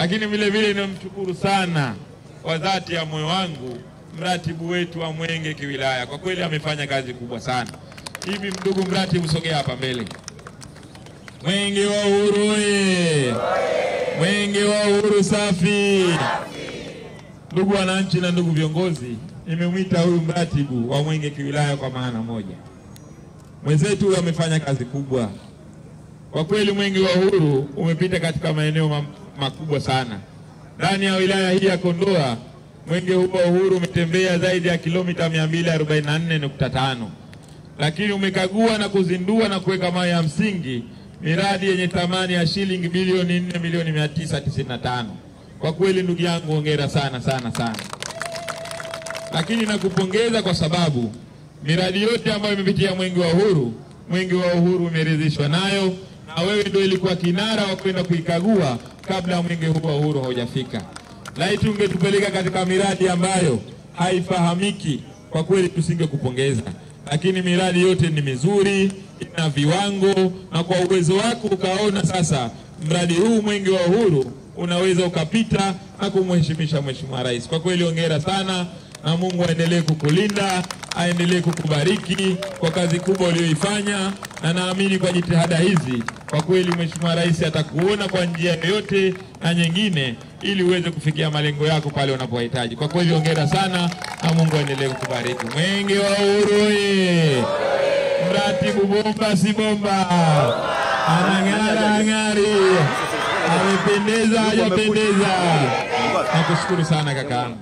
Lakini vile vile nimshukuru sana kwa dhati ya moyo wangu mratibu wetu wa Mwenge kiwilaya. Kwa kweli amefanya kazi kubwa sana. Hivi ndugu mratibu, sogea hapa mbele. Mwenge wa Uhuru oye! Mwenge wa Uhuru safi! Ndugu wananchi na ndugu viongozi, nimemwita huyu mratibu wa Mwenge kiwilaya kwa maana moja. Mwenzetu huyu amefanya kazi kubwa. Kwa kweli Mwenge wa Uhuru umepita katika maeneo makubwa sana. Ndani ya wilaya hii ya Kondoa, Mwenge huu wa Uhuru umetembea zaidi ya kilomita 244.5. Lakini umekagua na kuzindua na kuweka mawe ya msingi miradi yenye thamani ya shilingi bilioni 4,995. Kwa kweli ndugu yangu, hongera sana sana sana. Lakini nakupongeza kwa sababu miradi yote ambayo imepitia Mwenge wa Uhuru, Mwenge wa Uhuru umeridhishwa nayo, na wewe ndio ilikuwa kinara wa kwenda kuikagua kabla Mwenge huu wa Uhuru haujafika. Laiti ungetupeleka katika miradi ambayo haifahamiki, kwa kweli tusingekupongeza. Lakini miradi yote ni mizuri, ina viwango, na kwa uwezo wako ukaona sasa mradi huu Mwenge wa Uhuru unaweza ukapita na kumheshimisha Mheshimiwa Rais. Kwa kweli hongera sana, na Mungu aendelee kukulinda, aendelee kukubariki kwa kazi kubwa uliyoifanya, na naamini kwa jitihada hizi kwa kweli Mheshimiwa Rais atakuona kwa njia yoyote na nyingine ili uweze kufikia malengo yako pale unapohitaji. Kwa kweli hongera sana, na Mungu aendelee kukubariki. Mwenge wa Uhuru oye! Mratibu bomba si bomba, anang'ara ng'ari, amependeza hajapendeza. Nakushukuru sana kakaangu.